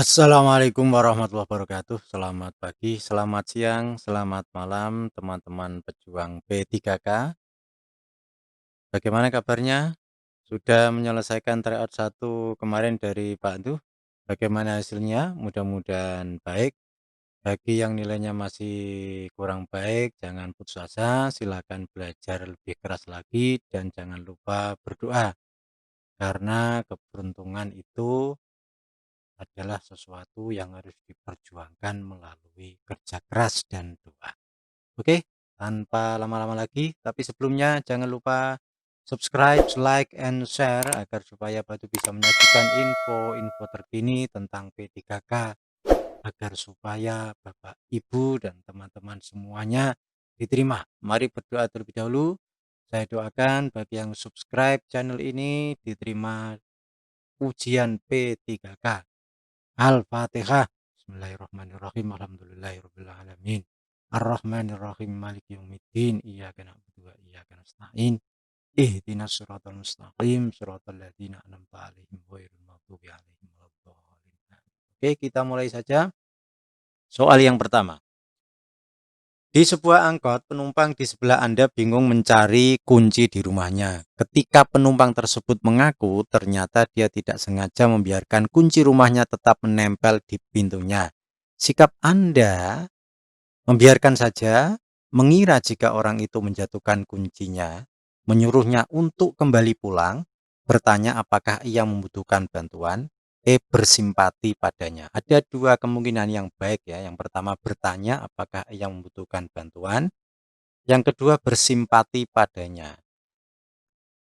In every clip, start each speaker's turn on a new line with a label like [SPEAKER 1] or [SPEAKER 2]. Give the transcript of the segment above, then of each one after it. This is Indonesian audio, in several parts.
[SPEAKER 1] Assalamualaikum warahmatullahi wabarakatuh. Selamat pagi, selamat siang, selamat malam teman-teman pejuang P3K. Bagaimana kabarnya? Sudah menyelesaikan tryout 1 kemarin dari Pak Duh? Bagaimana hasilnya? Mudah-mudahan baik. Bagi yang nilainya masih kurang baik, jangan putus asa, silakan belajar lebih keras lagi dan jangan lupa berdoa. Karena keberuntungan itu adalah sesuatu yang harus diperjuangkan melalui kerja keras dan doa. Oke, tanpa lama-lama lagi, tapi sebelumnya jangan lupa subscribe, like, and share agar supaya Batu bisa menyajikan info-info terkini tentang P3K agar supaya Bapak, Ibu, dan teman-teman semuanya diterima. Mari berdoa terlebih dahulu. Saya doakan bagi yang subscribe channel ini diterima ujian P3K. Al-Fatihah. Bismillahirrahmanirrahim. Alhamdulillahirabbil alamin. Ar-Rahmanirrahim. Maliki yaumiddin. Iyyaka na'budu wa iyyaka nasta'in. Ihdinas siratal mustaqim. Shiratal ladzina an'amta 'alaihim ghairil maghdubi 'alaihim waladdallin. Oke, kita mulai saja. Soal yang pertama. Di sebuah angkot, penumpang di sebelah Anda bingung mencari kunci di rumahnya. Ketika penumpang tersebut mengaku ternyata dia tidak sengaja membiarkan kunci rumahnya tetap menempel di pintunya. Sikap Anda membiarkan saja, mengira jika orang itu menjatuhkan kuncinya, menyuruhnya untuk kembali pulang, bertanya apakah ia membutuhkan bantuan, bersimpati padanya. Ada dua kemungkinan yang baik ya. Yang pertama bertanya apakah ia membutuhkan bantuan, yang kedua bersimpati padanya.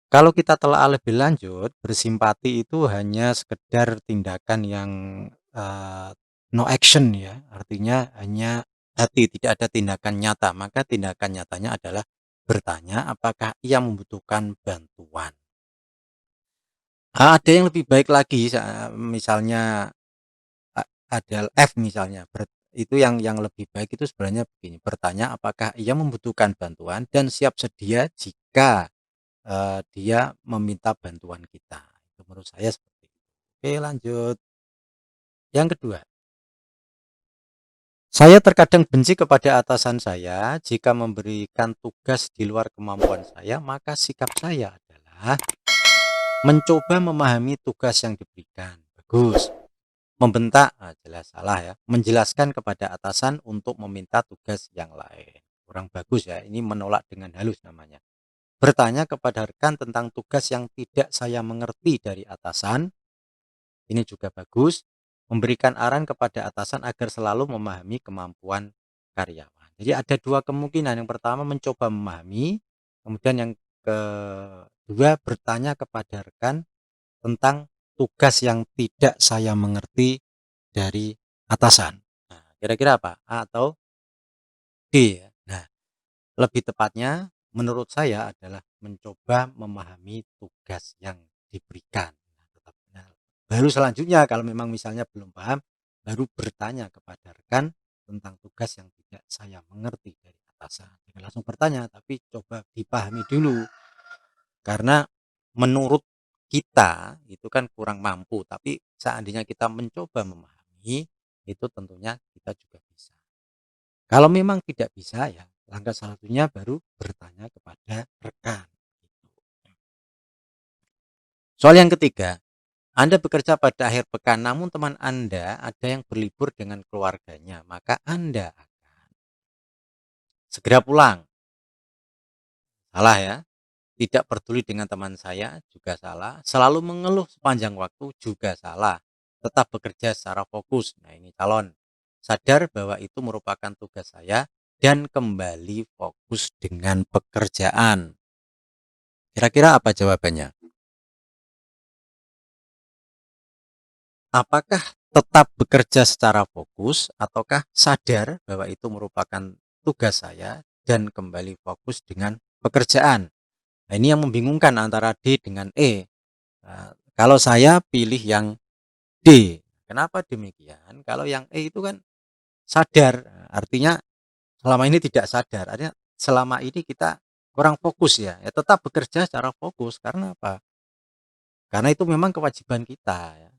[SPEAKER 1] Kalau kita telah lebih lanjut, bersimpati itu hanya sekedar tindakan yang no action ya, artinya hanya hati, tidak ada tindakan nyata. Maka tindakan nyatanya adalah bertanya apakah ia membutuhkan bantuan. Ada yang lebih baik lagi, misalnya ada F misalnya, itu yang lebih baik itu sebenarnya begini, bertanya apakah ia membutuhkan bantuan dan siap sedia jika dia meminta bantuan kita. Itu menurut saya seperti itu. Oke, lanjut. Yang kedua, saya terkadang benci kepada atasan saya jika memberikan tugas di luar kemampuan saya, maka sikap saya adalah mencoba memahami tugas yang diberikan. Bagus. Membentak, jelas salah ya. Menjelaskan kepada atasan untuk meminta tugas yang lain. Kurang bagus ya, ini menolak dengan halus namanya. Bertanya kepada rekan tentang tugas yang tidak saya mengerti dari atasan, ini juga bagus. Memberikan arahan kepada atasan agar selalu memahami kemampuan karyawan. Jadi ada dua kemungkinan. Yang pertama mencoba memahami, kemudian yang kedua bertanya kepada rekan tentang tugas yang tidak saya mengerti dari atasan. Nah, kira-kira apa? A atau D ya? Nah, lebih tepatnya menurut saya adalah mencoba memahami tugas yang diberikan. Nah, baru selanjutnya kalau memang misalnya belum paham, baru bertanya kepada rekan tentang tugas yang tidak saya mengerti dari atasan. Jangan langsung bertanya, tapi coba dipahami dulu. Karena menurut kita itu kan kurang mampu, tapi seandainya kita mencoba memahami, itu tentunya kita juga bisa. Kalau memang tidak bisa ya, langkah selanjutnya baru bertanya kepada rekan. Soal yang ketiga, Anda bekerja pada akhir pekan, namun teman Anda ada yang berlibur dengan keluarganya, maka Anda akan segera pulang. Salah ya. Tidak peduli dengan teman saya juga salah. Selalu mengeluh sepanjang waktu juga salah. Tetap bekerja secara fokus. Nah, ini calon. Sadar bahwa itu merupakan tugas saya dan kembali fokus dengan pekerjaan. Kira-kira apa jawabannya? Apakah tetap bekerja secara fokus ataukah sadar bahwa itu merupakan tugas saya dan kembali fokus dengan pekerjaan? Nah, ini yang membingungkan antara D dengan E. Nah, kalau saya pilih yang D. Kenapa demikian? Kalau yang E itu kan sadar, artinya selama ini tidak sadar. Artinya selama ini kita kurang fokus ya. Ya tetap bekerja secara fokus karena apa? Karena itu memang kewajiban kita ya.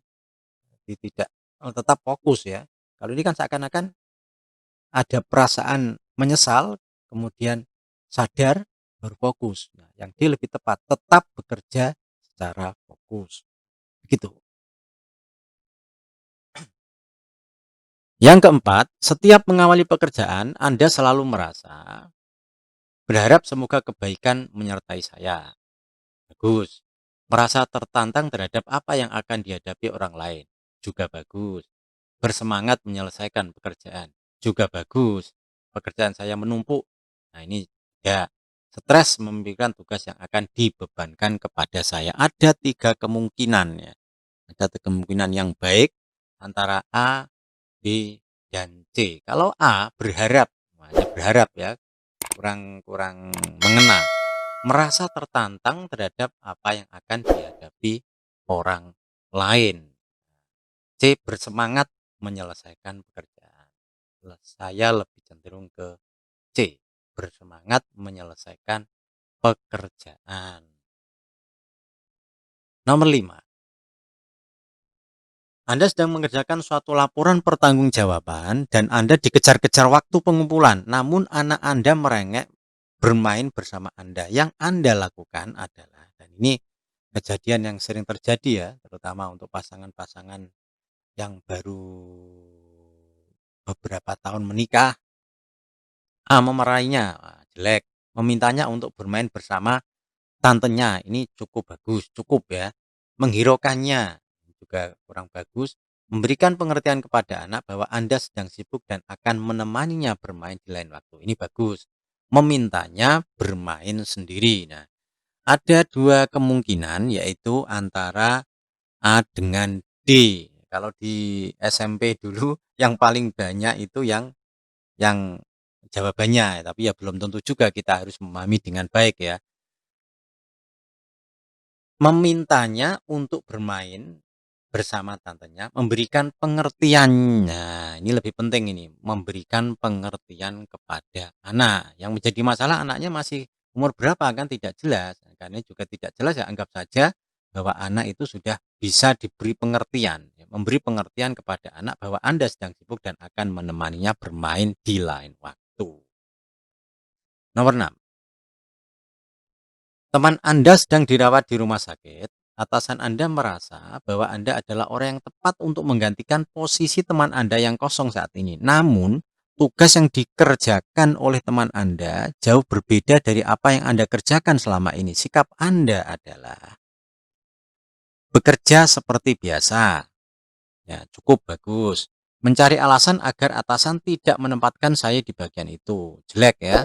[SPEAKER 1] Jadi tidak tetap fokus ya. Kalau ini kan seakan-akan ada perasaan menyesal, kemudian sadar, baru fokus. Nah, yang D lebih tepat, tetap bekerja secara fokus. Begitu. Yang keempat, setiap mengawali pekerjaan, Anda selalu merasa berharap semoga kebaikan menyertai saya. Bagus. Merasa tertantang terhadap apa yang akan dihadapi orang lain. Juga bagus. Bersemangat menyelesaikan pekerjaan. Juga bagus. Pekerjaan saya menumpuk. Nah ini ya, stres memikirkan tugas yang akan dibebankan kepada saya. Ada tiga kemungkinan ya. Ada tiga kemungkinan yang baik antara A, B, dan C. Kalau A berharap, hanya berharap ya, kurang kurang mengena, merasa tertantang terhadap apa yang akan dihadapi orang lain. C bersemangat menyelesaikan pekerjaan. Saya lebih cenderung ke C, bersemangat menyelesaikan pekerjaan. Nomor 5. Anda sedang mengerjakan suatu laporan pertanggungjawaban dan Anda dikejar-kejar waktu pengumpulan, namun anak Anda merengek bermain bersama Anda. Yang Anda lakukan adalah, dan ini kejadian yang sering terjadi ya, terutama untuk pasangan-pasangan yang baru beberapa tahun menikah, memeraihnya, jelek, memintanya untuk bermain bersama tantenya, ini cukup bagus, cukup ya. Menghiraukannya juga kurang bagus. Memberikan pengertian kepada anak bahwa Anda sedang sibuk dan akan menemaninya bermain di lain waktu. Ini bagus. Memintanya bermain sendiri. Nah, ada dua kemungkinan yaitu antara A dengan D. Kalau di SMP dulu yang paling banyak itu yang jawabannya, tapi ya belum tentu juga kita harus memahami dengan baik ya. Memintanya untuk bermain bersama tantenya, memberikan pengertian. Nah, ini lebih penting ini, memberikan pengertian kepada anak. Yang menjadi masalah anaknya masih umur berapa kan tidak jelas. Karena juga tidak jelas ya anggap saja bahwa anak itu sudah bisa diberi pengertian. Memberi pengertian kepada anak bahwa Anda sedang sibuk dan akan menemaninya bermain di lain waktu. Nomor 6. Teman Anda sedang dirawat di rumah sakit, atasan Anda merasa bahwa Anda adalah orang yang tepat untuk menggantikan posisi teman Anda yang kosong saat ini. Namun, tugas yang dikerjakan oleh teman Anda jauh berbeda dari apa yang Anda kerjakan selama ini. Sikap Anda adalah bekerja seperti biasa. Ya, cukup bagus. Mencari alasan agar atasan tidak menempatkan saya di bagian itu. Jelek ya.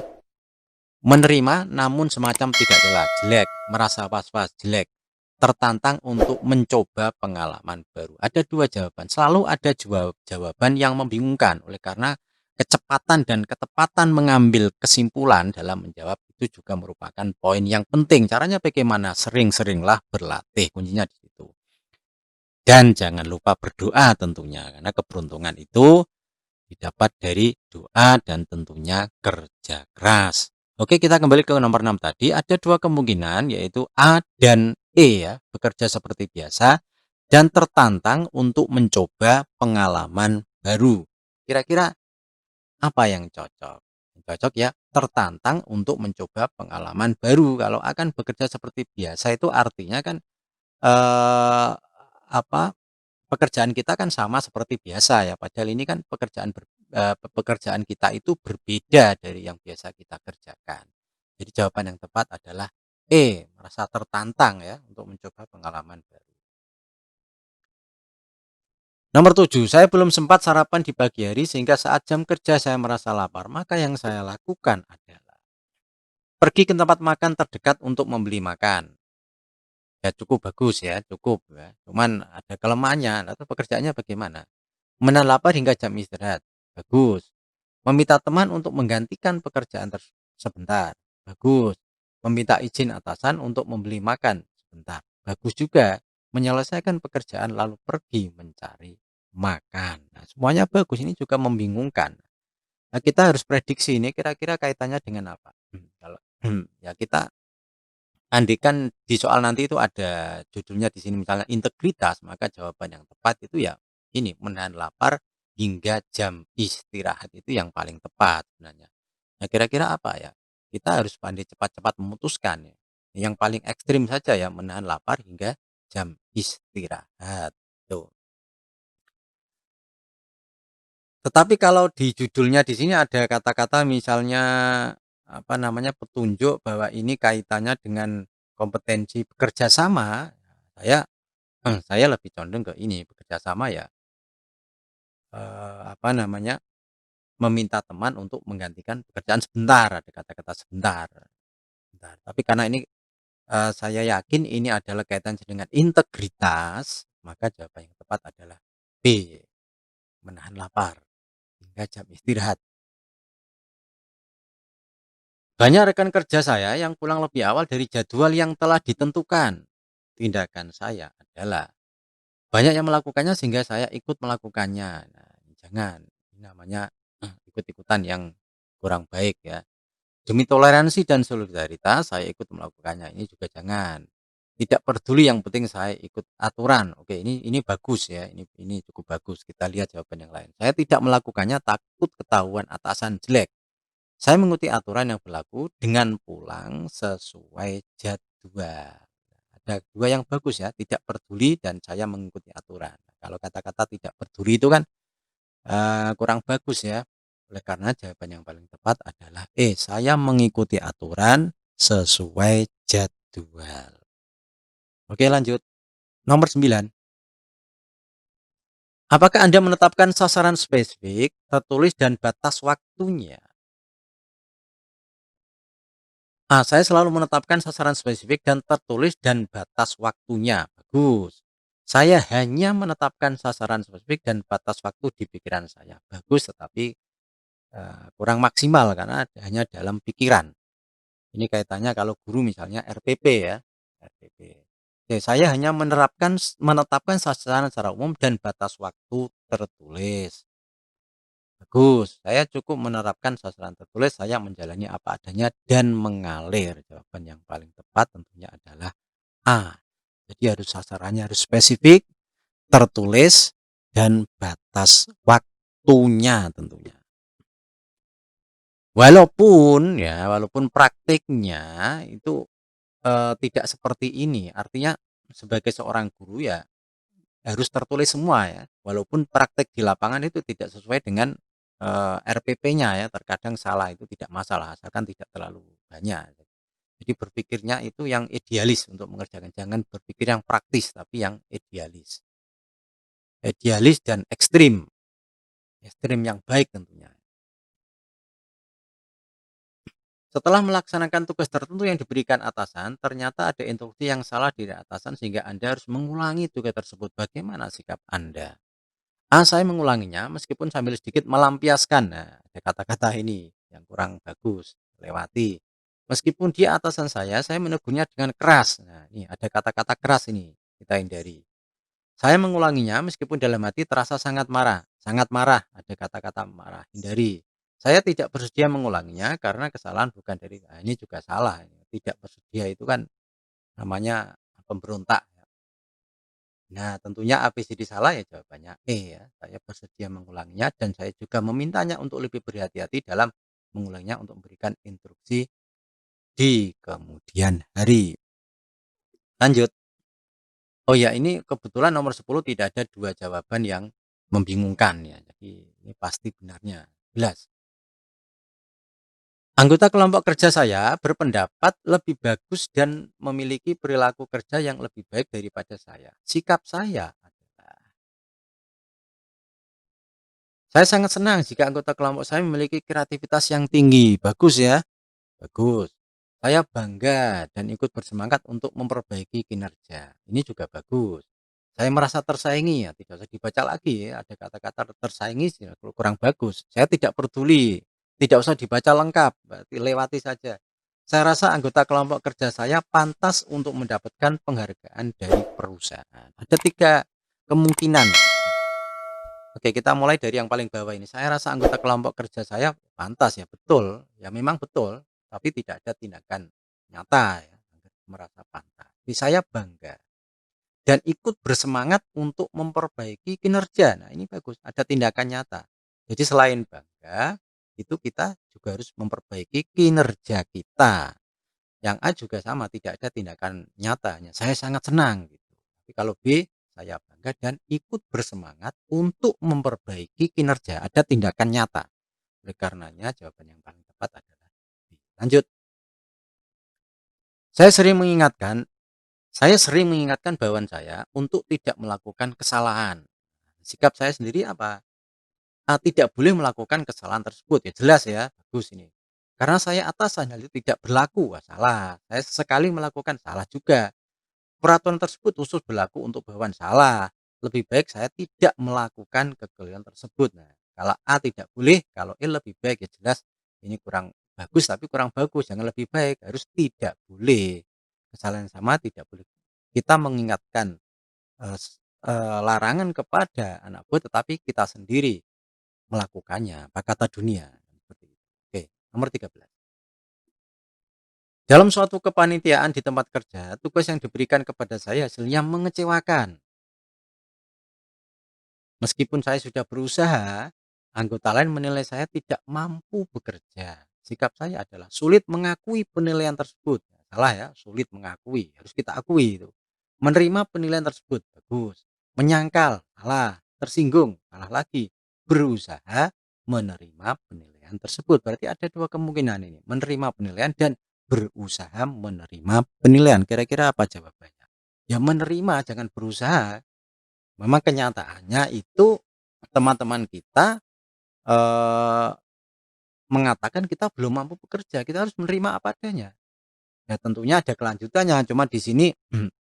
[SPEAKER 1] Menerima namun semacam tidak rela, jelek. Merasa was-was, jelek. Tertantang untuk mencoba pengalaman baru. Ada dua jawaban. Selalu ada jawaban yang membingungkan. Oleh karena kecepatan dan ketepatan mengambil kesimpulan dalam menjawab itu juga merupakan poin yang penting. Caranya bagaimana? Sering-seringlah berlatih. Kuncinya di situ. Dan jangan lupa berdoa tentunya. Karena keberuntungan itu didapat dari doa dan tentunya kerja keras. Oke, kita kembali ke nomor 6 tadi. Ada dua kemungkinan yaitu A dan E ya, bekerja seperti biasa dan tertantang untuk mencoba pengalaman baru. Kira-kira apa yang cocok? Yang cocok ya, tertantang untuk mencoba pengalaman baru. Kalau akan bekerja seperti biasa itu artinya kan eh, apa pekerjaan kita kan sama seperti biasa ya, padahal ini kan pekerjaan kita itu berbeda dari yang biasa kita kerjakan. Jadi jawaban yang tepat adalah E, merasa tertantang ya untuk mencoba pengalaman baru. Nomor 7, saya belum sempat sarapan di pagi hari sehingga saat jam kerja saya merasa lapar. Maka yang saya lakukan adalah pergi ke tempat makan terdekat untuk membeli makan. Ya cukup bagus ya, cukup ya. Cuman ada kelemahannya, atau pekerjaannya bagaimana? Menahan lapar hingga jam istirahat, bagus. Meminta teman untuk menggantikan pekerjaan sebentar, bagus. Meminta izin atasan untuk membeli makan sebentar, bagus juga. Menyelesaikan pekerjaan lalu pergi mencari makan. Nah, semuanya bagus, ini juga membingungkan. Nah, kita harus prediksi ini kira-kira kaitannya dengan apa. Kalau ya kita andikan di soal nanti itu ada judulnya di sini misalnya integritas, maka jawaban yang tepat itu ya ini, menahan lapar hingga jam istirahat itu yang paling tepat sebenarnya. Nah, kira-kira apa ya? Kita harus pandai cepat-cepat memutuskan ya. Yang paling ekstrim saja ya, menahan lapar hingga jam istirahat. Tuh. Tetapi kalau di judulnya di sini ada kata-kata misalnya, apa namanya, petunjuk bahwa ini kaitannya dengan kompetensi bekerja sama, saya saya lebih condong ke ini, bekerja sama ya, apa namanya, meminta teman untuk menggantikan pekerjaan sebentar, ada kata-kata sebentar, sebentar. Tapi karena ini, saya yakin ini adalah kaitannya dengan integritas, maka jawaban yang tepat adalah B, menahan lapar hingga jam istirahat. Banyak rekan kerja saya yang pulang lebih awal dari jadwal yang telah ditentukan. Tindakan saya adalah banyak yang melakukannya sehingga saya ikut melakukannya. Nah, jangan. Ini namanya ikut-ikutan yang kurang baik ya. Demi toleransi dan solidaritas saya ikut melakukannya. Ini juga jangan. Tidak peduli yang penting saya ikut aturan. Oke, ini bagus ya. Ini cukup bagus. Kita lihat jawaban yang lain. Saya tidak melakukannya takut ketahuan atasan jelek. Saya mengikuti aturan yang berlaku dengan pulang sesuai jadwal. Ada dua yang bagus ya, tidak peduli dan saya mengikuti aturan. Kalau kata-kata tidak peduli itu kan kurang bagus ya. Oleh karena jawaban yang paling tepat adalah saya mengikuti aturan sesuai jadwal. Oke, lanjut. Nomor 9. Apakah Anda menetapkan sasaran spesifik, tertulis dan batas waktunya? Saya selalu menetapkan sasaran spesifik dan tertulis dan batas waktunya. Bagus. Saya hanya menetapkan sasaran spesifik dan batas waktu di pikiran saya. Bagus, tetapi kurang maksimal karena hanya dalam pikiran. Ini kaitannya kalau guru misalnya RPP ya, RPP. Oke, saya hanya menetapkan sasaran secara umum dan batas waktu tertulis. Bagus, saya cukup menerapkan sasaran tertulis, saya menjalani apa adanya dan mengalir. Jawaban yang paling tepat tentunya adalah A. Jadi harus sasarannya harus spesifik, tertulis, dan batas waktunya tentunya. Walaupun praktiknya itu tidak seperti ini. Artinya sebagai seorang guru ya harus tertulis semua ya, walaupun praktek di lapangan itu tidak sesuai dengan, RPP-nya ya, terkadang salah itu tidak masalah, asalkan tidak terlalu banyak. Jadi berpikirnya itu yang idealis untuk mengerjakan, jangan berpikir yang praktis, tapi yang idealis. Idealis dan ekstrim, ekstrim yang baik tentunya. Setelah melaksanakan tugas tertentu yang diberikan atasan, ternyata ada instruksi yang salah dari atasan sehingga Anda harus mengulangi tugas tersebut. Bagaimana sikap Anda? Saya mengulanginya meskipun sambil sedikit melampiaskan. Nah, ada kata-kata ini yang kurang bagus, lewati. Meskipun dia atasan saya menegurnya dengan keras. Nah, ini ada kata-kata keras ini, kita hindari. Saya mengulanginya meskipun dalam hati terasa sangat marah, ada kata-kata marah, hindari. Saya tidak bersedia mengulanginya karena kesalahan bukan dari ini juga salah. Tidak bersedia itu kan namanya pemberontak. Nah, tentunya ABCD salah ya jawabannya ya. Saya bersedia mengulanginya dan saya juga memintanya untuk lebih berhati-hati dalam mengulanginya untuk memberikan instruksi di kemudian hari. Lanjut. Oh ya, ini kebetulan nomor 10 tidak ada dua jawaban yang membingungkan ya. Jadi ini pasti benarnya. Jelas. Anggota kelompok kerja saya berpendapat lebih bagus dan memiliki perilaku kerja yang lebih baik daripada saya. Sikap saya adalah saya sangat senang jika anggota kelompok saya memiliki kreativitas yang tinggi. Bagus ya, bagus. Saya bangga dan ikut bersemangat untuk memperbaiki kinerja. Ini juga bagus. Saya merasa tersaingi ya, tidak usah dibaca lagi ya. Ada kata-kata tersaingi kurang bagus. Saya tidak peduli, tidak usah dibaca lengkap, berarti lewati saja. Saya rasa anggota kelompok kerja saya pantas untuk mendapatkan penghargaan dari perusahaan. Ada tiga kemungkinan. Oke, kita mulai dari yang paling bawah ini. Saya rasa anggota kelompok kerja saya pantas ya, betul. Ya memang betul, tapi tidak ada tindakan nyata ya, merasa pantas. Jadi saya bangga.
[SPEAKER 2] dan ikut bersemangat untuk memperbaiki kinerja. Nah, ini bagus, ada tindakan nyata. Jadi selain bangga, itu kita juga harus memperbaiki kinerja kita. Yang A juga sama, tidak ada tindakan nyatanya. Saya sangat senang gitu. Tapi kalau B, saya bangga dan ikut bersemangat untuk memperbaiki kinerja. Ada tindakan nyata. Oleh karenanya jawaban yang paling tepat adalah B. Lanjut. Saya sering mengingatkan Saya sering mengingatkan bawahan saya untuk tidak melakukan kesalahan. Sikap saya sendiri apa? Tidak boleh melakukan kesalahan tersebut. Ya jelas ya, bagus ini. Karena saya atasan, hal itu tidak berlaku. Wah, salah. Saya sesekali melakukan salah juga. Peraturan tersebut khusus berlaku untuk bawahan salah. Lebih baik saya tidak melakukan kekeliruan tersebut. Nah, kalau A tidak boleh, kalau E lebih baik. Ya jelas ini kurang bagus tapi kurang bagus. Jangan lebih baik, harus tidak boleh. Kesalahan yang sama tidak boleh. Kita mengingatkan larangan kepada anak buah tetapi kita sendiri melakukannya. Apa kata dunia? Seperti itu. Oke, nomor 13. Dalam suatu kepanitiaan di tempat kerja, tugas yang diberikan kepada saya hasilnya mengecewakan. Meskipun saya sudah berusaha, anggota lain menilai saya tidak mampu bekerja. Sikap saya adalah sulit mengakui penilaian tersebut. Salah ya, sulit mengakui. Harus kita akui itu. Menerima penilaian tersebut, bagus. Menyangkal, salah. Tersinggung, salah lagi. Berusaha menerima penilaian tersebut. Berarti ada dua kemungkinan ini. Menerima penilaian dan berusaha menerima penilaian. Kira-kira apa jawabannya? Ya menerima, jangan berusaha. Memang kenyataannya itu teman-teman kita eh, mengatakan kita belum mampu bekerja, kita harus menerima apa adanya. Ya tentunya ada kelanjutannya, cuma di sini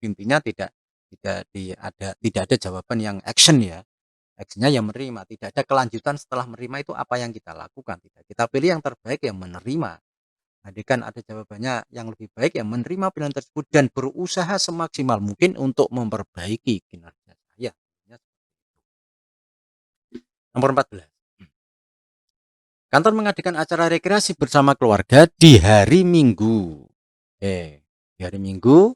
[SPEAKER 2] intinya tidak ada jawaban yang action ya. Actionnya yang menerima, tidak ada kelanjutan setelah menerima itu apa yang kita lakukan. Tidak. Kita pilih yang terbaik yang menerima. Tadi kan ada jawabannya yang lebih baik yang menerima pilihan tersebut dan berusaha semaksimal mungkin untuk memperbaiki kinerja saya. Nomor 14. Kantor mengadakan acara rekreasi bersama keluarga di hari Minggu. Di hari Minggu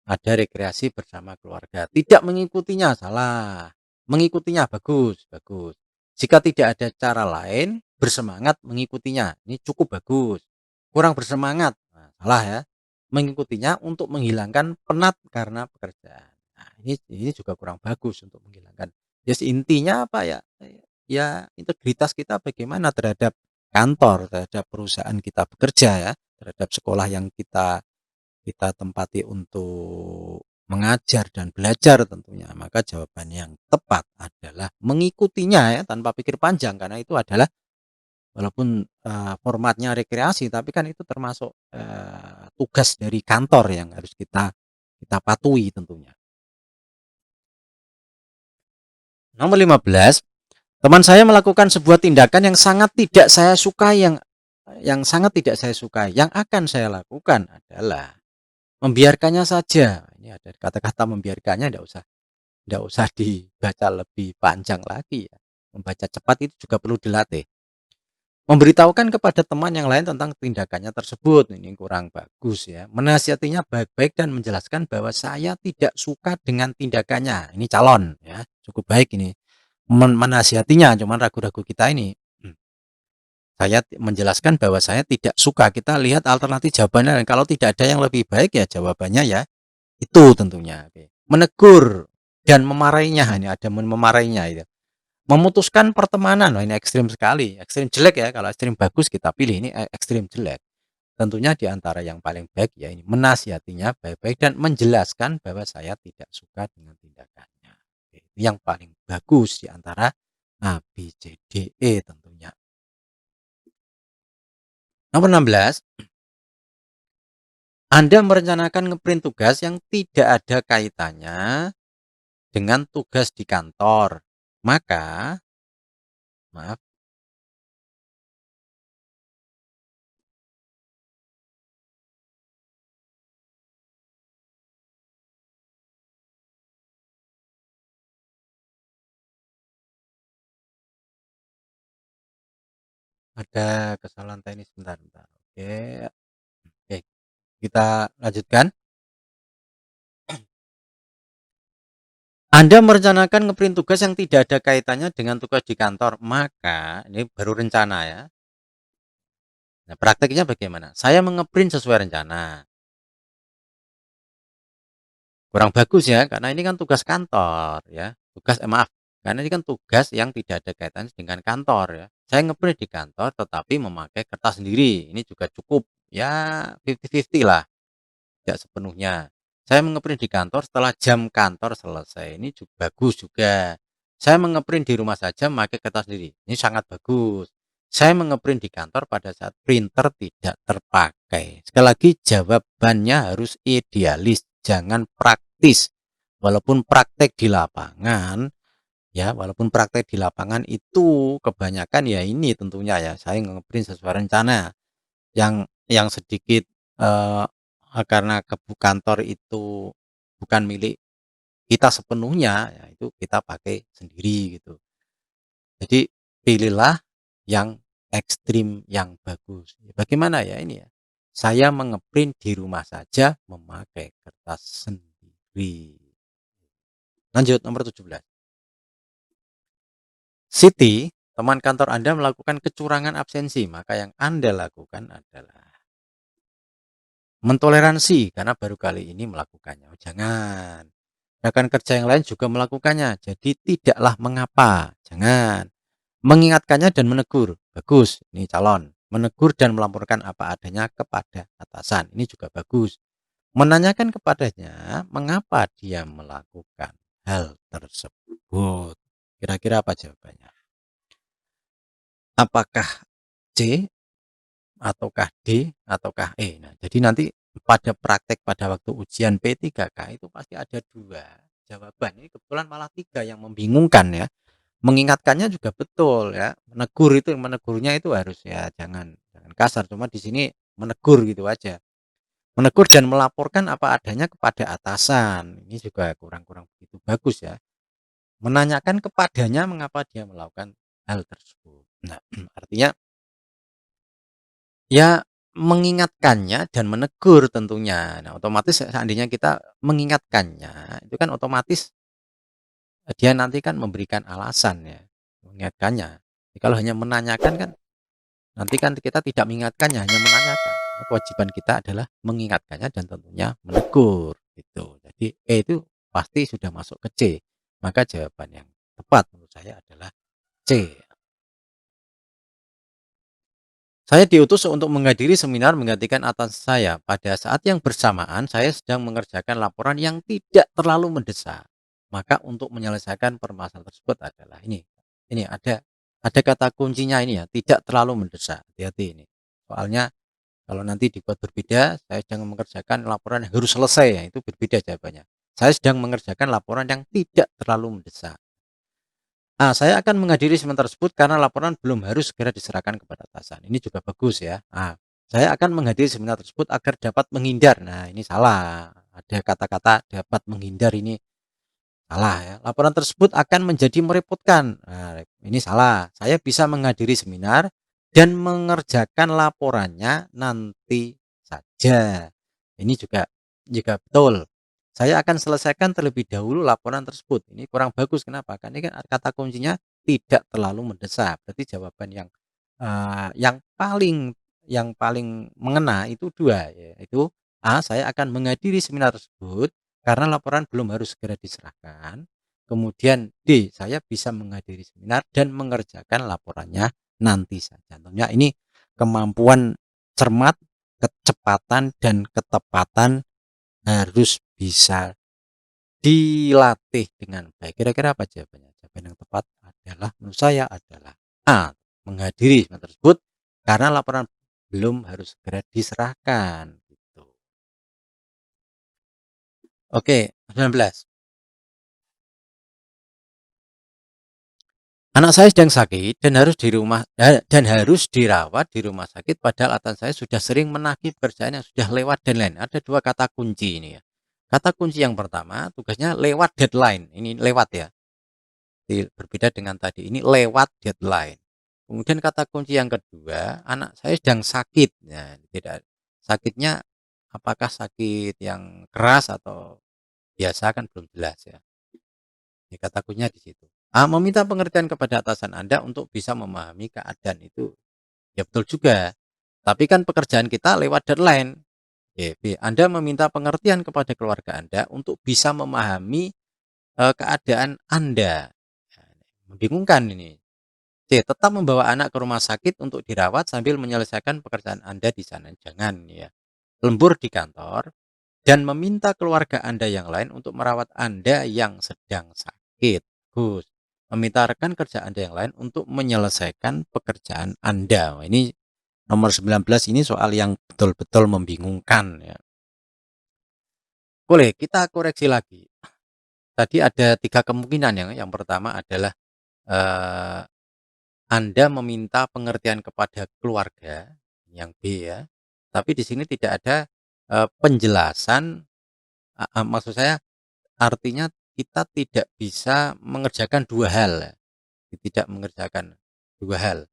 [SPEAKER 2] ada rekreasi bersama keluarga. Tidak mengikutinya, salah. Mengikutinya, bagus, bagus. Jika tidak ada cara lain, bersemangat mengikutinya. Ini cukup bagus. Kurang bersemangat, nah, salah ya. Mengikutinya untuk menghilangkan penat karena pekerjaan. Nah, ini juga kurang bagus untuk menghilangkan. Jadi intinya apa ya? Ya integritas kita bagaimana terhadap kantor, terhadap perusahaan kita bekerja ya, terhadap sekolah yang kita kita tempati untuk mengajar dan belajar tentunya. Maka jawaban yang tepat adalah mengikutinya ya tanpa pikir panjang karena itu adalah walaupun formatnya rekreasi tapi kan itu termasuk tugas dari kantor yang harus kita kita patuhi tentunya. Nomor 15, teman saya melakukan sebuah tindakan yang sangat tidak saya sukai yang sangat tidak saya sukai. Yang akan saya lakukan adalah membiarkannya saja. Ini ada kata-kata membiarkannya tidak usah dibaca lebih panjang lagi ya. Membaca cepat itu juga perlu dilatih. Memberitahukan kepada teman yang lain tentang tindakannya tersebut. Ini kurang bagus ya. Menasihatinya baik-baik dan menjelaskan bahwa saya tidak suka dengan tindakannya. Ini calon ya. Cukup baik ini. Menasihatinya cuman ragu-ragu kita ini. Saya menjelaskan bahwa saya tidak suka. Kita lihat alternatif jawabannya dan kalau tidak ada yang lebih baik ya jawabannya ya itu tentunya. Menegur dan memarahinya, ini ada memarahinya itu. Memutuskan pertemanan, ini ekstrim sekali, ekstrim jelek ya. Kalau ekstrim bagus kita pilih, ini ekstrim jelek. Tentunya di antara yang paling baik ya ini menasihatinya baik-baik dan menjelaskan bahwa saya tidak suka dengan tindakannya. Itu yang paling bagus di antara A, B, C, D, E tentunya. Nomor 16, Anda merencanakan ngeprint tugas yang tidak ada kaitannya dengan tugas di kantor. Maka, maaf, ada kesalahan teknis sebentar, bentar. Oke, oke, kita lanjutkan. Anda merencanakan ngeprint tugas yang tidak ada kaitannya dengan tugas di kantor, maka ini baru rencana ya. Nah, prakteknya bagaimana? Saya mengeprint sesuai rencana. Kurang bagus ya, karena ini kan tugas kantor ya. Maaf, karena ini kan tugas yang tidak ada kaitannya dengan kantor ya. Saya ngeprint di kantor tetapi memakai kertas sendiri. Ini juga cukup ya 50-50 lah, tidak sepenuhnya. Saya mengeprint di kantor setelah jam kantor selesai. Ini juga bagus juga. Saya mengeprint di rumah saja memakai kertas sendiri. Ini sangat bagus. Saya mengeprint di kantor pada saat printer tidak terpakai. Sekali lagi jawabannya harus idealis, jangan praktis. Walaupun praktek di lapangan, ya walaupun praktek di lapangan itu kebanyakan ya ini tentunya ya saya ngeprint sesuai rencana. Yang sedikit eh, karena kantor itu bukan milik kita sepenuhnya, ya itu kita pakai sendiri gitu. Jadi pilihlah yang ekstrim yang bagus. Bagaimana ya ini ya? Saya mengeprint di rumah saja memakai kertas sendiri. Lanjut nomor 17. Siti, teman kantor Anda melakukan kecurangan absensi, maka yang Anda lakukan adalah mentoleransi karena baru kali ini melakukannya. Oh, jangan. Rekan kerja yang lain juga melakukannya, jadi tidaklah mengapa. Jangan. Mengingatkannya dan menegur. Bagus, ini calon. Menegur dan melaporkan apa adanya kepada atasan. Ini juga bagus. Menanyakan kepadanya mengapa dia melakukan hal tersebut. Kira-kira apa jawabannya? Apakah C ataukah D ataukah E? Nah, jadi nanti pada praktek pada waktu ujian P3K itu pasti ada dua jawaban. Ini kebetulan malah tiga yang membingungkan ya. Mengingatkannya juga betul ya. Menegurnya itu harus ya jangan kasar. Cuma di sini menegur gitu aja. Menegur dan melaporkan apa adanya kepada atasan. Ini juga kurang-kurang begitu bagus ya. Menanyakan kepadanya mengapa dia melakukan hal tersebut. Nah, artinya ya mengingatkannya dan menegur tentunya. Nah, otomatis seandainya kita mengingatkannya, itu kan otomatis dia nanti kan memberikan alasan ya, mengingatkannya. Jadi kalau hanya menanyakan kan nanti kan kita tidak mengingatkannya, hanya menanyakan. Kewajiban kita adalah mengingatkannya dan tentunya menegur gitu. Jadi itu pasti sudah masuk ke C. Maka jawaban yang tepat menurut saya adalah C. Saya diutus untuk menghadiri seminar menggantikan atas saya. Pada saat yang bersamaan, saya sedang mengerjakan laporan yang tidak terlalu mendesak. Maka untuk menyelesaikan permasalahan tersebut adalah ini. Ini ada kata kuncinya ini ya, tidak terlalu mendesak. Hati-hati ini. Soalnya kalau nanti dibuat berbeda, saya sedang mengerjakan laporan yang harus selesai, ya, itu berbeda jawabannya. Saya sedang mengerjakan laporan yang tidak terlalu mendesak. Saya akan menghadiri seminar tersebut karena laporan belum harus segera diserahkan kepada atasan. Ini juga bagus ya. Saya akan menghadiri seminar tersebut agar dapat menghindar. Nah, ini salah. Ada kata-kata dapat menghindar ini salah ya. Laporan tersebut akan menjadi merepotkan. Nah, ini salah. Saya bisa menghadiri seminar dan mengerjakan laporannya nanti saja. Ini juga betul. Saya akan selesaikan terlebih dahulu laporan tersebut. Ini kurang bagus. Kenapa? Karena ini kan kata kuncinya tidak terlalu mendesak. Berarti jawaban yang paling mengena itu dua, yaitu A. Saya akan menghadiri seminar tersebut karena laporan belum harus segera diserahkan. Kemudian D. Saya bisa menghadiri seminar dan mengerjakan laporannya nanti saja. Tentunya ini kemampuan cermat, kecepatan dan ketepatan harus bisa dilatih dengan baik. Kira-kira apa jawabannya? Jawaban yang tepat adalah menurut saya adalah A. Menghadiri seminar tersebut karena laporan belum harus segera diserahkan gitu. Oke, 19. Anak saya sedang sakit dan harus dirawat di rumah sakit padahal atasan saya sudah sering menagih pekerjaan yang sudah lewat deadline. Ada dua kata kunci ini ya. Kata kunci yang pertama tugasnya lewat deadline. Ini lewat ya. Berbeda dengan tadi ini lewat deadline. Kemudian kata kunci yang kedua, anak saya sedang sakit. Ya, tidak sakitnya apakah sakit yang keras atau biasa kan belum jelas ya. Ya, kata kuncinya di situ. Meminta pengertian kepada atasan Anda untuk bisa memahami keadaan itu. Ya betul juga. Tapi kan pekerjaan kita lewat deadline. Ya, B. Anda meminta pengertian kepada keluarga Anda untuk bisa memahami keadaan Anda. Nah, membingungkan ini. C. Tetap membawa anak ke rumah sakit untuk dirawat sambil menyelesaikan pekerjaan Anda di sana. Jangan ya. Lembur di kantor dan meminta keluarga Anda yang lain untuk merawat Anda yang sedang sakit. Gus, meminta rekan kerja Anda yang lain untuk menyelesaikan pekerjaan Anda. Nah, ini nomor 19 ini soal yang betul-betul membingungkan ya. Boleh kita koreksi lagi. Tadi ada 3 kemungkinan ya. Yang pertama adalah eh, Anda meminta pengertian kepada keluarga, yang B ya. Tapi di sini tidak ada penjelasan, maksud saya artinya kita tidak bisa mengerjakan 2 hal, tidak mengerjakan 2 hal,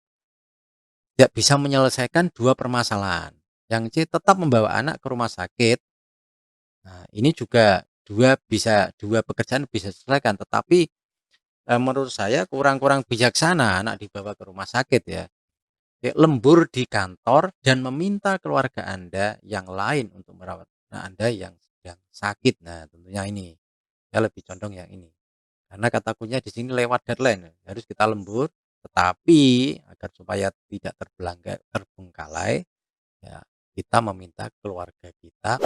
[SPEAKER 2] tidak bisa menyelesaikan 2 permasalahan. Yang C tetap membawa anak ke rumah sakit. Nah, ini juga 2 pekerjaan bisa diselesaikan, tetapi menurut saya kurang bijaksana anak dibawa ke rumah sakit ya. Lembur di kantor dan meminta keluarga Anda yang lain untuk merawat anak Anda yang sedang sakit. Nah, tentunya ini saya lebih condong yang ini. Karena kata kuncinya di sini lewat deadline, harus kita lembur, tetapi agar supaya tidak terbengkalai, ya kita meminta keluarga kita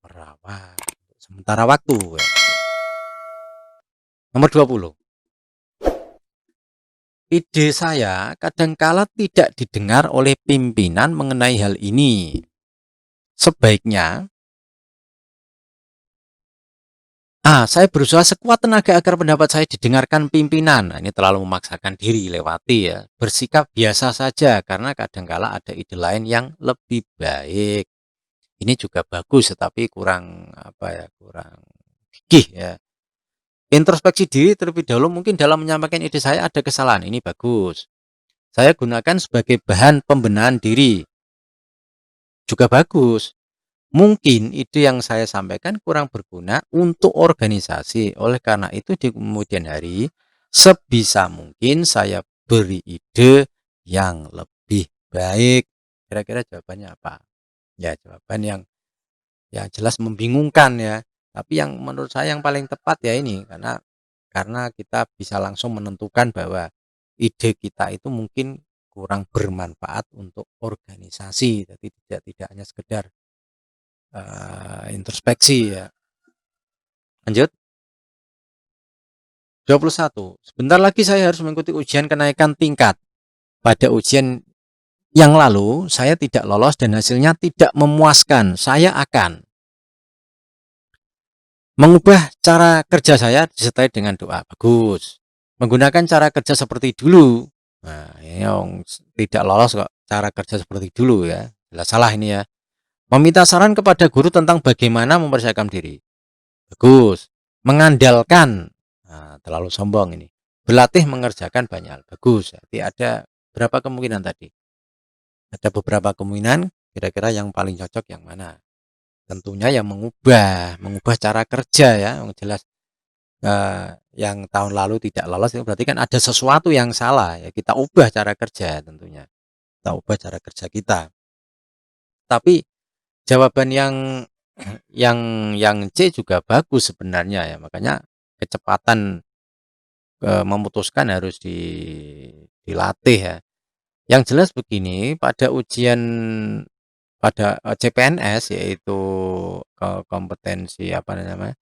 [SPEAKER 2] merawat untuk sementara waktu. Ya. Nomor 20. Ide saya kadangkala tidak didengar oleh pimpinan mengenai hal ini. Sebaiknya, saya berusaha sekuat tenaga agar pendapat saya didengarkan pimpinan. Nah, ini terlalu memaksakan diri, lewati ya. Bersikap biasa saja karena kadangkala ada ide lain yang lebih baik. Ini juga bagus tetapi kurang kurang gigih ya. Introspeksi diri terlebih dahulu, mungkin dalam menyampaikan ide saya ada kesalahan. Ini bagus. Saya gunakan sebagai bahan pembenahan diri. Juga bagus. Mungkin ide yang saya sampaikan kurang berguna untuk organisasi. Oleh karena itu di kemudian hari sebisa mungkin saya beri ide yang lebih baik. Kira-kira jawabannya apa? Ya, jawaban yang jelas membingungkan ya. Tapi yang menurut saya yang paling tepat ya ini, karena kita bisa langsung menentukan bahwa ide kita itu mungkin kurang bermanfaat untuk organisasi. Jadi tidak hanya sekedar introspeksi ya. Lanjut. 21. Sebentar lagi saya harus mengikuti ujian kenaikan tingkat. Pada ujian yang lalu saya tidak lolos dan hasilnya tidak memuaskan. Saya akan mengubah cara kerja saya disertai dengan doa. Bagus. Menggunakan cara kerja seperti dulu. Nah, ini yang tidak lolos kok cara kerja seperti dulu ya. Jelas salah ini ya. Meminta saran kepada guru tentang bagaimana mempersiapkan diri. Bagus. Mengandalkan. Nah, terlalu sombong ini. Berlatih mengerjakan banyak hal. Bagus. Jadi ada berapa kemungkinan tadi? Ada beberapa kemungkinan. Kira-kira yang paling cocok yang mana? Tentunya yang mengubah cara kerja ya. Yang jelas yang tahun lalu tidak lolos itu berarti kan ada sesuatu yang salah ya. Kita ubah cara kerja tentunya. Kita ubah cara kerja kita. Tapi jawaban yang C juga bagus sebenarnya ya. Makanya kecepatan memutuskan harus dilatih ya. Yang jelas begini, pada ujian pada CPNS yaitu kompetensi apa namanya?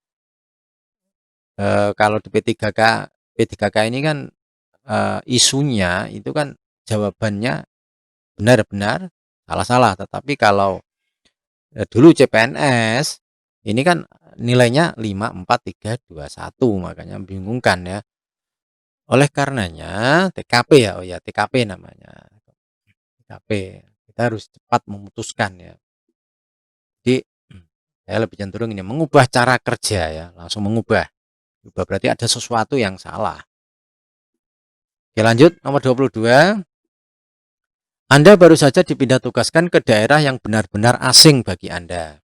[SPEAKER 2] Kalau di P3K ini kan isunya itu kan jawabannya benar-benar salah-salah. Tetapi kalau dulu CPNS ini kan nilainya 5, 4, 3, 2, 1, makanya membingungkan ya. Oleh karenanya TKP ya, oh ya TKP namanya. TKP. Kita harus cepat memutuskan ya. Jadi saya lebih cenderung ini mengubah cara kerja ya, langsung mengubah. Berarti ada sesuatu yang salah. Oke, lanjut nomor 22. Anda baru saja dipindah tugaskan ke daerah yang benar-benar asing bagi Anda.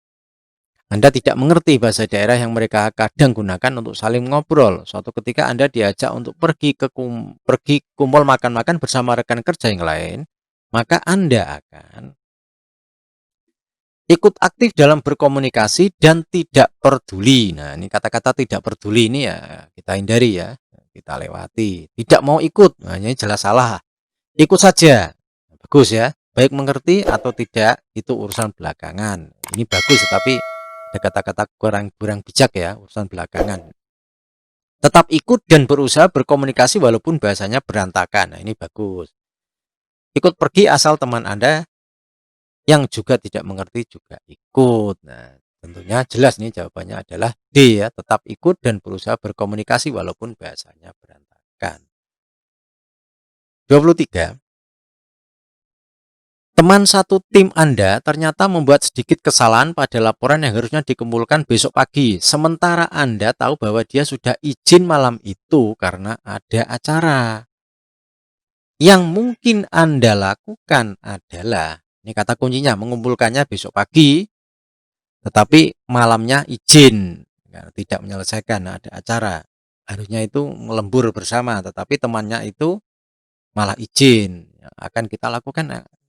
[SPEAKER 2] Anda tidak mengerti bahasa daerah yang mereka kadang gunakan untuk saling ngobrol. Suatu ketika Anda diajak untuk pergi kumpul makan-makan bersama rekan kerja yang lain, maka Anda akan ikut aktif dalam berkomunikasi dan tidak peduli. Nah, ini kata-kata tidak peduli ini ya kita hindari ya, kita lewati. Tidak mau ikut, nah ini jelas salah. Ikut saja, bagus ya. Baik mengerti atau tidak itu urusan belakangan. Ini bagus, tapi ada kata-kata kurang bijak ya, urusan belakangan. Tetap ikut dan berusaha berkomunikasi walaupun bahasanya berantakan. Nah, ini bagus. Ikut pergi asal teman Anda yang juga tidak mengerti juga ikut. Nah, tentunya jelas nih jawabannya adalah D ya, tetap ikut dan berusaha berkomunikasi walaupun bahasanya berantakan. 23. Teman satu tim Anda ternyata membuat sedikit kesalahan pada laporan yang harusnya dikumpulkan besok pagi. Sementara Anda tahu bahwa dia sudah izin malam itu karena ada acara. Yang mungkin Anda lakukan adalah, ini kata kuncinya, mengumpulkannya besok pagi, tetapi malamnya izin, tidak menyelesaikan, ada acara. Harusnya itu melembur bersama, tetapi temannya itu malah izin. Yang akan kita lakukan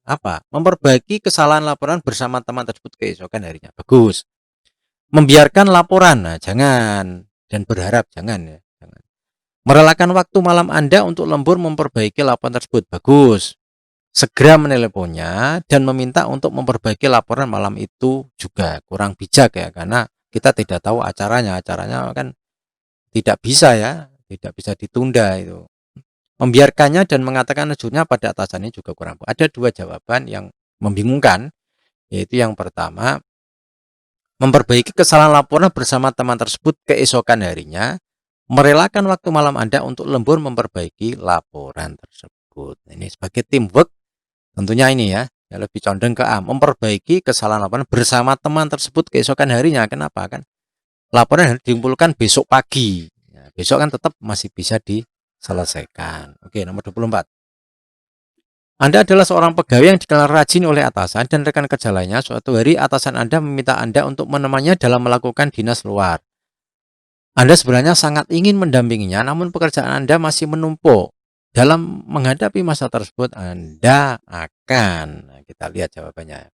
[SPEAKER 2] apa? Memperbaiki kesalahan laporan bersama teman tersebut keesokan harinya. Bagus. Membiarkan laporan, nah jangan, dan berharap jangan ya. Jangan. Merelakan waktu malam Anda untuk lembur memperbaiki laporan tersebut. Bagus. Segera meneleponnya dan meminta untuk memperbaiki laporan malam itu juga kurang bijak ya, karena kita tidak tahu acaranya kan tidak bisa ya, tidak bisa ditunda itu. Membiarkannya dan mengatakan lejurnya pada atasannya juga kurang. Ada dua jawaban yang membingungkan, yaitu yang pertama, memperbaiki kesalahan laporan bersama teman tersebut keesokan harinya, merelakan waktu malam Anda untuk lembur memperbaiki laporan tersebut. Ini sebagai teamwork, tentunya ini ya lebih condong ke A, memperbaiki kesalahan laporan bersama teman tersebut keesokan harinya. Kenapa? Kan laporan harus dikumpulkan besok pagi. Ya, besok kan tetap masih bisa diselesaikan. Oke, nomor 24. Anda adalah seorang pegawai yang dikenal rajin oleh atasan dan rekan kerja lainnya. Suatu hari atasan Anda meminta Anda untuk menemaninya dalam melakukan dinas luar. Anda sebenarnya sangat ingin mendampinginya, namun pekerjaan Anda masih menumpuk. Dalam menghadapi masa tersebut, Anda akan, nah, kita lihat jawabannya,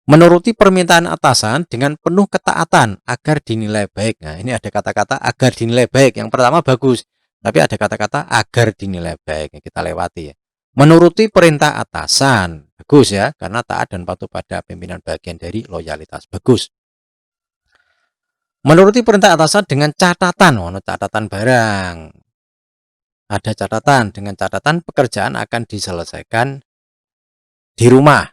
[SPEAKER 2] menuruti permintaan atasan dengan penuh ketaatan agar dinilai baik. Nah, ini ada kata-kata agar dinilai baik. Yang pertama bagus, tapi ada kata-kata agar dinilai baik. Kita lewati ya. Menuruti perintah atasan. Bagus ya, karena taat dan patuh pada pimpinan bagian dari loyalitas. Bagus. Menuruti perintah atasan dengan catatan, catatan barang. Ada catatan, dengan catatan pekerjaan akan diselesaikan di rumah.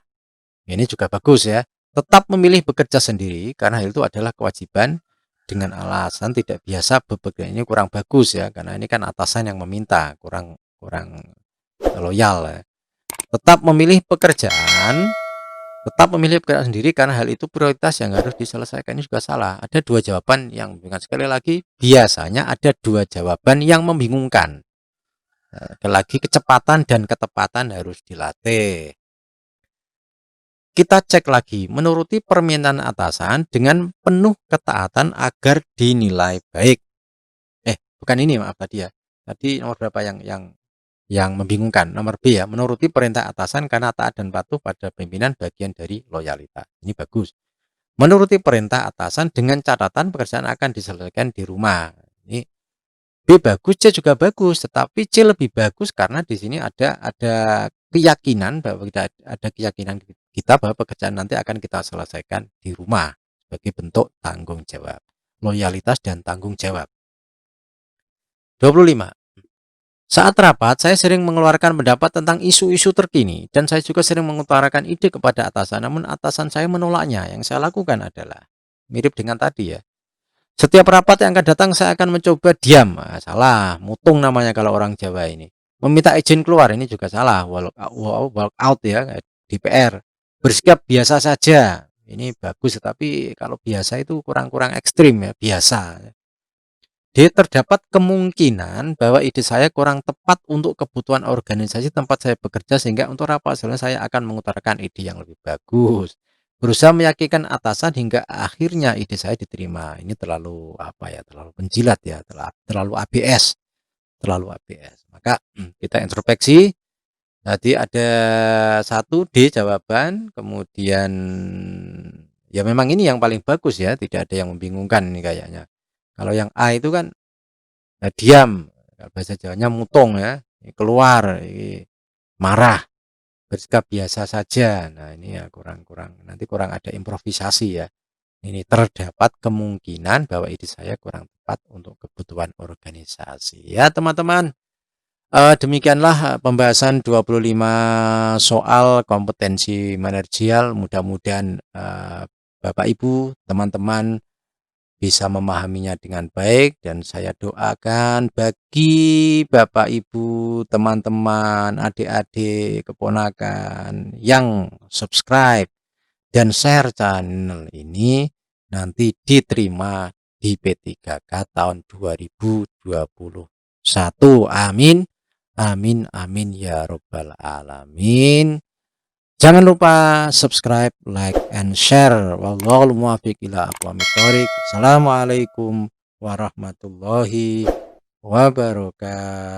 [SPEAKER 2] Ini juga bagus ya. Tetap memilih bekerja sendiri karena itu adalah kewajiban dengan alasan tidak biasa bekerja, ini kurang bagus ya, karena ini kan atasan yang meminta, kurang loyal ya. Tetap memilih pekerjaan sendiri karena hal itu prioritas yang harus diselesaikan, ini juga salah. Ada dua jawaban yang membingungkan. Sekali lagi, biasanya ada dua jawaban yang membingungkan. Lagi kecepatan dan ketepatan harus dilatih. Kita cek lagi, menuruti permintaan atasan dengan penuh ketaatan agar dinilai baik. Bukan ini, maaf tadi ya. Tadi nomor berapa yang membingungkan? Nomor B ya, menuruti perintah atasan karena taat dan patuh pada pimpinan bagian dari loyalitas. Ini bagus. Menuruti perintah atasan dengan catatan pekerjaan akan diselesaikan di rumah. Ini B bagus, C juga bagus, tetapi C lebih bagus karena di sini ada keyakinan bahwa kita bahwa pekerjaan nanti akan kita selesaikan di rumah sebagai bentuk tanggung jawab, loyalitas dan tanggung jawab. 25. Saat rapat, saya sering mengeluarkan pendapat tentang isu-isu terkini dan saya juga sering mengutarakan ide kepada atasan, namun atasan saya menolaknya. Yang saya lakukan adalah mirip dengan tadi ya. Setiap rapat yang akan datang saya akan mencoba diam. Salah, mutung namanya kalau orang Jawa ini. Meminta izin keluar ini juga salah, walk out ya, DPR. Bersikap biasa saja. Ini bagus, tapi kalau biasa itu kurang ekstrim ya, biasa. Terdapat kemungkinan bahwa ide saya kurang tepat untuk kebutuhan organisasi tempat saya bekerja, sehingga untuk rapat saya akan mengutarakan ide yang lebih bagus. berusaha meyakinkan atasan hingga akhirnya ide saya diterima. Ini terlalu apa ya, terlalu penjilat ya, terlalu ABS, terlalu ABS. Maka kita introspeksi. Tadi ada 1D jawaban, kemudian ya memang ini yang paling bagus ya, tidak ada yang membingungkan ini kayaknya. Kalau yang A itu kan diam, bahasa Jawanya mutung ya, keluar, marah, bersikap biasa saja. Nah ini ya kurang nanti kurang ada improvisasi ya. Ini terdapat kemungkinan bahwa ide saya kurang tepat untuk kebutuhan organisasi. Ya teman-teman, demikianlah pembahasan 25 soal kompetensi manajerial. Mudah-mudahan Bapak Ibu, teman-teman bisa memahaminya dengan baik, dan saya doakan bagi Bapak Ibu, teman-teman, adik-adik, keponakan yang subscribe dan share channel ini nanti diterima di P3K tahun 2021. Amin. Amin amin ya robbal alamin. Jangan lupa subscribe, like, and share. Wallahul muwaffiq ila aqwamit thoriq. Assalamualaikum warahmatullahi wabarakatuh.